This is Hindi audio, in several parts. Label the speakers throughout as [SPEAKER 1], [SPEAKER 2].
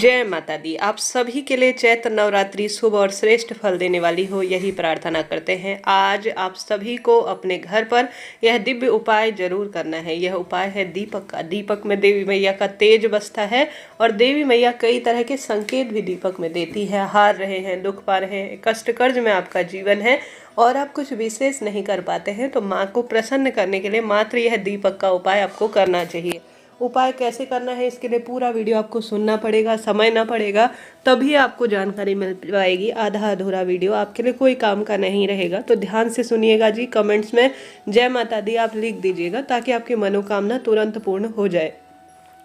[SPEAKER 1] जय माता दी। आप सभी के लिए चैत्र नवरात्रि शुभ और श्रेष्ठ फल देने वाली हो, यही प्रार्थना करते हैं। आज आप सभी को अपने घर पर यह दिव्य उपाय जरूर करना है। यह उपाय है दीपक का। दीपक में देवी मैया का तेज बसता है और देवी मैया कई तरह के संकेत भी दीपक में देती है। हार रहे हैं, दुख पा रहे हैं, कष्ट कर्ज में आपका जीवन है और आप कुछ विशेष नहीं कर पाते हैं, तो माँ को प्रसन्न करने के लिए मात्र यह दीपक का उपाय आपको करना चाहिए। उपाय कैसे करना है, इसके लिए पूरा वीडियो आपको सुनना पड़ेगा, समय ना पड़ेगा तभी आपको जानकारी मिल पाएगी। आधा अधूरा वीडियो आपके लिए कोई काम का नहीं रहेगा, तो ध्यान से सुनिएगा जी। कमेंट्स में जय माता दी आप लिख दीजिएगा ताकि आपकी मनोकामना तुरंत पूर्ण हो जाए।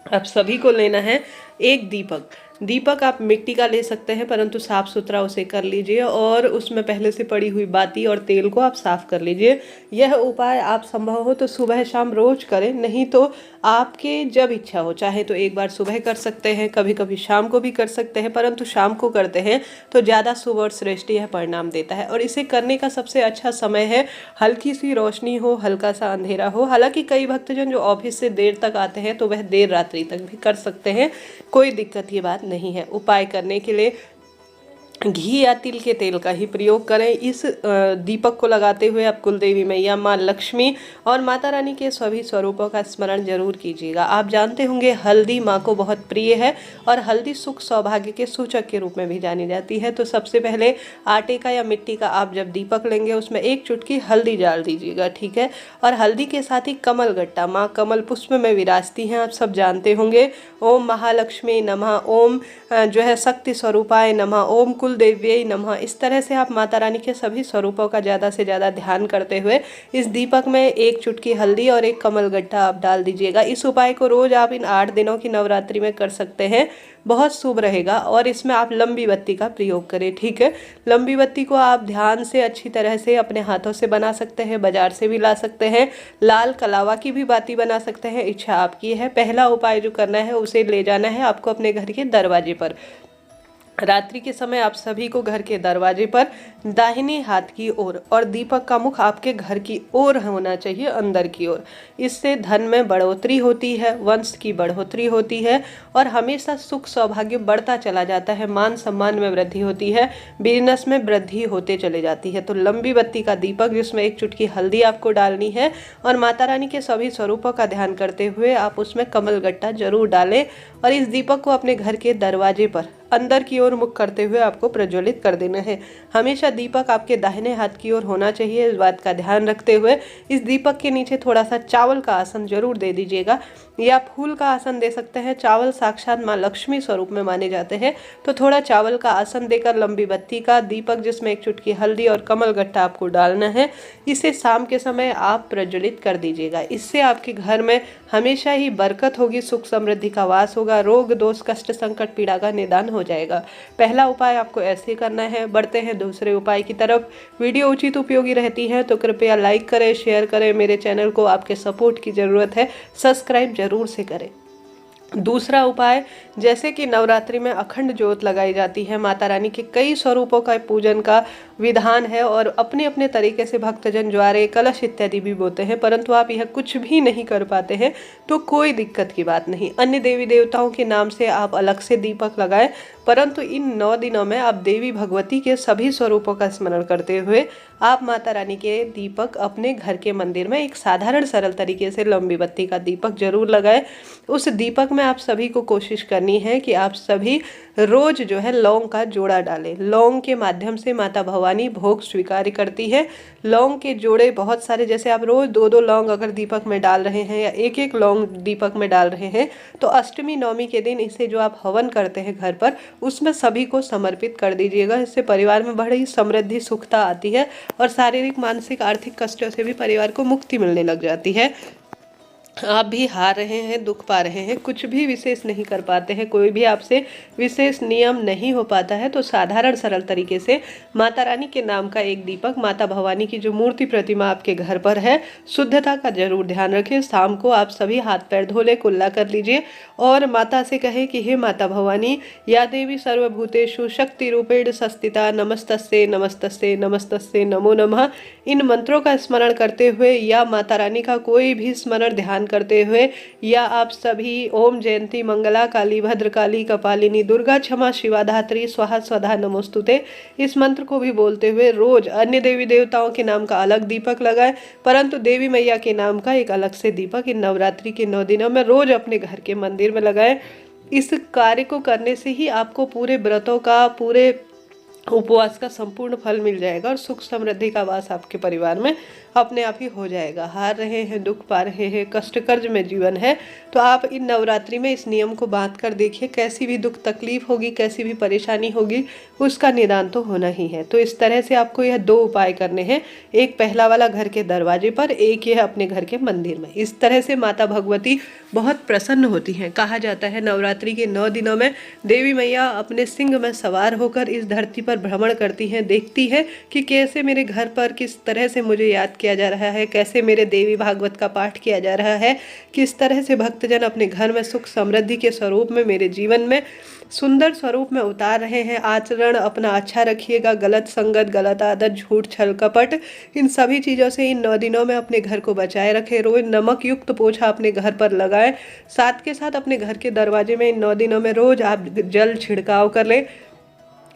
[SPEAKER 1] आप सभी को लेना है एक दीपक। दीपक आप मिट्टी का ले सकते हैं, परंतु साफ सुथरा उसे कर लीजिए और उसमें पहले से पड़ी हुई बाती और तेल को आप साफ कर लीजिए। यह उपाय आप संभव हो तो सुबह शाम रोज करें, नहीं तो आपके जब इच्छा हो, चाहे तो एक बार सुबह कर सकते हैं, कभी कभी शाम को भी कर सकते हैं, परंतु शाम को करते हैं तो ज़्यादा शुभ और श्रेष्ठ यह परिणाम देता है। और इसे करने का सबसे अच्छा समय है हल्की सी रोशनी हो, हल्का सा अंधेरा हो। हालांकि कई भक्तजन जो ऑफिस से देर तक आते हैं तो वह देर रात्रि तक भी कर सकते हैं, कोई दिक्कत की बात नहीं है। उपाय करने के लिए घी या तिल के तेल का ही प्रयोग करें। इस दीपक को लगाते हुए आप कुलदेवी मैया, माँ लक्ष्मी और माता रानी के सभी स्वरूपों का स्मरण जरूर कीजिएगा। आप जानते होंगे हल्दी माँ को बहुत प्रिय है और हल्दी सुख सौभाग्य के सूचक के रूप में भी जानी जाती है। तो सबसे पहले आटे का या मिट्टी का आप जब दीपक लेंगे उसमें एक चुटकी हल्दी डाल दीजिएगा, ठीक है। और हल्दी के साथ ही कमल गट्टा, माँ कमल पुष्प में विराजती हैं, आप सब जानते होंगे। ओम महालक्ष्मी नमः, ओम जो है शक्ति स्वरूपाय नमः, ओम कुलदेव्यै नमः। इस तरह से आप माता रानी के सभी स्वरूपों का ज़्यादा से ज़्यादा ध्यान करते हुए इस दीपक में एक चुटकी हल्दी और एक कमल गट्टा आप डाल दीजिएगा। इस उपाय को रोज आप इन 8 दिनों की नवरात्रि में कर सकते हैं, बहुत शुभ रहेगा। और इसमें आप लंबी बत्ती का प्रयोग करें, ठीक है। लंबी बत्ती को आप ध्यान से अच्छी तरह से अपने हाथों से बना सकते हैं, बाजार से भी ला सकते हैं, लाल कलावा की भी बाती बना सकते हैं, इच्छा आपकी है। पहला उपाय जो करना है उसे ले जाना है आपको अपने घर के दरवाजे पर। रात्रि के समय आप सभी को घर के दरवाजे पर दाहिने हाथ की ओर और दीपक का मुख आपके घर की ओर होना चाहिए, अंदर की ओर। इससे धन में बढ़ोतरी होती है, वंश की बढ़ोतरी होती है और हमेशा सुख सौभाग्य बढ़ता चला जाता है, मान सम्मान में वृद्धि होती है, बिजनेस में वृद्धि होते चले जाती है। तो लंबी बत्ती का दीपक जिसमें एक चुटकी हल्दी आपको डालनी है और माता रानी के सभी स्वरूपों का ध्यान करते हुए आप उसमें कमल गट्टा जरूर डालें और इस दीपक को अपने घर के दरवाजे पर अंदर की ओर मुख करते हुए आपको प्रज्वलित कर देना है। हमेशा दीपक आपके दाहिने हाथ की ओर होना चाहिए, इस बात का ध्यान रखते हुए इस दीपक के नीचे थोड़ा सा चावल का आसन जरूर दे दीजिएगा या फूल का आसन दे सकते हैं। चावल साक्षात माँ लक्ष्मी स्वरूप में माने जाते हैं, तो थोड़ा चावल का आसन देकर लंबी बत्ती का दीपक जिसमें एक चुटकी हल्दी और कमल गट्टा आपको डालना है, इसे शाम के समय आप प्रज्वलित कर दीजिएगा। इससे आपके घर में हमेशा ही बरकत होगी, सुख समृद्धि का वास होगा, रोग दोष कष्ट संकट पीड़ा का निदान हो जाएगा। पहला उपाय आपको ऐसे करना है। बढ़ते हैं दूसरे उपाय की तरफ। वीडियो उचित उपयोगी रहती है तो कृपया लाइक करें, शेयर करें। मेरे चैनल को आपके सपोर्ट की ज़रूरत है, सब्सक्राइब जरूर से करें। दूसरा उपाय, जैसे कि नवरात्रि में अखंड ज्योत लगाई जाती है, माता रानी के कई स्वरूपों का पूजन का विधान है और अपने अपने तरीके से भक्तजन ज्वारे कलश इत्यादि भी बोते हैं, परंतु आप यह कुछ भी नहीं कर पाते हैं तो कोई दिक्कत की बात नहीं। अन्य देवी देवताओं के नाम से आप अलग से दीपक लगाएं, परंतु इन 9 दिनों में आप देवी भगवती के सभी स्वरूपों का स्मरण करते हुए आप माता रानी के दीपक अपने घर के मंदिर में एक साधारण सरल तरीके से लंबी बत्ती का दीपक जरूर लगाएं। उस दीपक में आप सभी को कोशिश करनी है कि आप सभी रोज जो है लौंग का जोड़ा डालें। लौंग के माध्यम से माता भवानी भोग स्वीकार करती है। लौंग के जोड़े बहुत सारे, जैसे आप रोज 2-2 लौंग अगर दीपक में डाल रहे हैं या एक-एक लौंग दीपक में डाल रहे हैं तो अष्टमी नवमी के दिन इसे जो आप हवन करते हैं घर पर, उसमें सभी को समर्पित कर दीजिएगा। इससे परिवार में बड़ी समृद्धि सुखता आती है और शारीरिक मानसिक आर्थिक कष्टों से भी परिवार को मुक्ति मिलने लग जाती है। आप भी हार रहे हैं, दुख पा रहे हैं, कुछ भी विशेष नहीं कर पाते हैं, कोई भी आपसे विशेष नियम नहीं हो पाता है, तो साधारण सरल तरीके से माता रानी के नाम का एक दीपक, माता भवानी की जो मूर्ति प्रतिमा आपके घर पर है, शुद्धता का जरूर ध्यान रखें। शाम को आप सभी हाथ पैर धो ले, कुल्ला कर लीजिए और माता से कहें कि हे माता भवानी, या देवी सर्वभूतेषु शक्ति रूपेण संस्थिता, नमस्तस्ये नमस्तस्ये नमस्तस्ये नमो नमः। इन मंत्रों का स्मरण करते हुए या माता रानी का कोई भी स्मरण ध्यान निदान करते हुए या आप सभी ओम जयंती मंगला काली भद्रकाली कपालिनी दुर्गा क्षमा शिवा धात्री स्वाहा स्वधा नमोस्तुते इस मंत्र को भी बोलते हुए रोज अन्य देवी देवताओं के नाम का अलग दीपक लगाएं, परंतु देवी मैया के नाम का एक अलग से दीपक इन नवरात्रि के 9 दिनों में रोज अपने घर के मंदिर में लगाएं। इस कार्य को करने से ही आपको पूरे व्रतों का, पूरे उपवास का संपूर्ण फल मिल जाएगा और सुख समृद्धि का वास आपके परिवार में अपने आप ही हो जाएगा। हार रहे हैं, दुख पा रहे हैं, कष्ट कर्ज में जीवन है, तो आप इन नवरात्रि में इस नियम को बांध कर देखिए। कैसी भी दुख तकलीफ होगी, कैसी भी परेशानी होगी, उसका निदान तो होना ही है। तो इस तरह से आपको यह 2 उपाय करने हैं, एक पहला वाला घर के दरवाजे पर, एक यह अपने घर के मंदिर में। इस तरह से माता भगवती बहुत प्रसन्न होती हैं। कहा जाता है नवरात्रि के 9 दिनों में देवी मैया अपने सिंह में सवार होकर इस धरती पर भ्रमण करती हैं, देखती है कि कैसे मेरे घर पर किस तरह से मुझे याद किया जा रहा है, कैसे मेरे देवी भागवत का पाठ किया जा रहा है, किस तरह से भक्तजन अपने घर में सुख समृद्धि के स्वरूप में, मेरे जीवन में सुंदर स्वरूप में उतार रहे हैं। आचरण अपना अच्छा रखिएगा, गलत संगत, गलत आदत, झूठ, छल कपट, इन सभी चीज़ों से इन 9 दिनों में अपने घर को बचाए रखें। रोज नमक युक्त पोछा अपने घर पर लगाएं। साथ के साथ अपने घर के दरवाजे में इन 9 दिनों में रोज आप जल छिड़काव कर लें।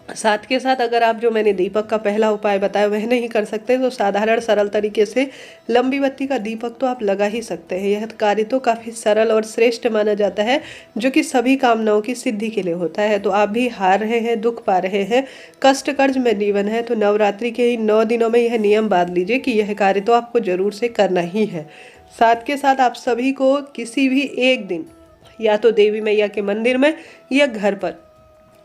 [SPEAKER 1] साथ के साथ अगर आप जो मैंने दीपक का पहला उपाय बताया वह नहीं कर सकते तो साधारण सरल तरीके से लंबी बत्ती का दीपक तो आप लगा ही सकते हैं। यह कार्य तो काफ़ी सरल और श्रेष्ठ माना जाता है, जो कि सभी कामनाओं की सिद्धि के लिए होता है। तो आप भी हार रहे हैं, दुख पा रहे हैं, कष्ट कर्ज में जीवन है, तो नवरात्रि के इन 9 दिनों में यह नियम बांध लीजिए कि यह कार्य तो आपको जरूर से करना ही है। साथ के साथ आप सभी को किसी भी एक दिन या तो देवी मैया के मंदिर में या घर पर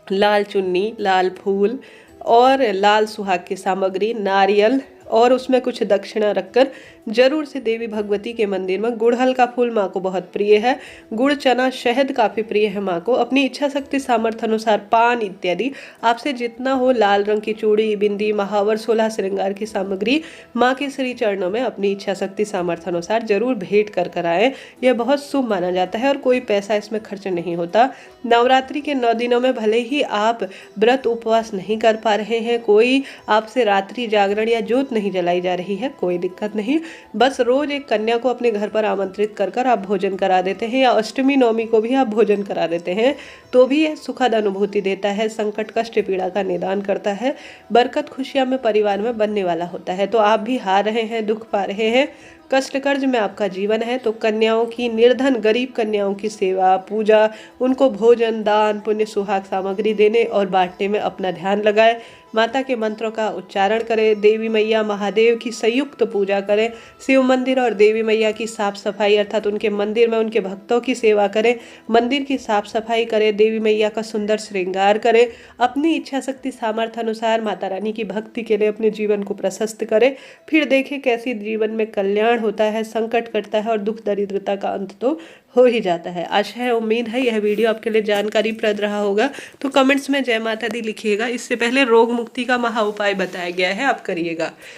[SPEAKER 1] लाल चुन्नी, लाल फूल और लाल सुहाग की सामग्री, नारियल और उसमें कुछ दक्षिणा रखकर जरूर से देवी भगवती के मंदिर में, गुड़हल का फूल माँ को बहुत प्रिय है, गुड़, चना, शहद काफ़ी प्रिय है माँ को, अपनी इच्छा शक्ति सामर्थ्य अनुसार पान इत्यादि आपसे जितना हो, लाल रंग की चूड़ी, बिंदी, महावर, 16 श्रृंगार की सामग्री माँ के श्री चरणों में अपनी इच्छा शक्ति सामर्थ्य अनुसार जरूर भेंट कर आए। यह बहुत शुभ माना जाता है और कोई पैसा इसमें खर्च नहीं होता। नवरात्रि के 9 दिनों में भले ही आप व्रत उपवास नहीं कर पा रहे हैं, कोई आपसे रात्रि जागरण या ज्योत नहीं जलाई जा रही है, कोई दिक्कत नहीं। बस रोज एक कन्या को अपने घर पर आमंत्रित कर आप भोजन करा देते हैं या अष्टमी नवमी को भी आप भोजन करा देते हैं, तो भी यह सुखद अनुभूति देता है, संकट कष्ट पीड़ा का निदान करता है, बरकत खुशियां में परिवार में बनने वाला होता है। तो आप भी हार रहे हैं, दुख पा रहे हैं, कष्ट कर्ज में आपका जीवन है, तो कन्याओं की, निर्धन गरीब कन्याओं की सेवा पूजा, उनको भोजन, दान, पुण्य, सुहाग सामग्री देने और बांटने में अपना ध्यान लगाए। माता के मंत्रों का उच्चारण करें, देवी मैया महादेव की संयुक्त पूजा करें, शिव मंदिर और देवी मैया की साफ सफाई अर्थात उनके मंदिर में उनके भक्तों की सेवा करें, मंदिर की साफ सफाई करें, देवी मैया का सुंदर श्रृंगार करें, अपनी इच्छा शक्ति सामर्थ्य अनुसार माता रानी की भक्ति के लिए अपने जीवन को प्रशस्त करें। फिर देखें कैसी जीवन में कल्याण होता है, संकट कटता है और दुख दरिद्रता का अंत तो हो ही जाता है। आशा है, उम्मीद है यह वीडियो आपके लिए जानकारीप्रद रहा होगा। तो कमेंट्स में जय माता दी लिखिएगा। इससे पहले रोग मुक्ति का महा उपाय बताया गया है, आप करिएगा।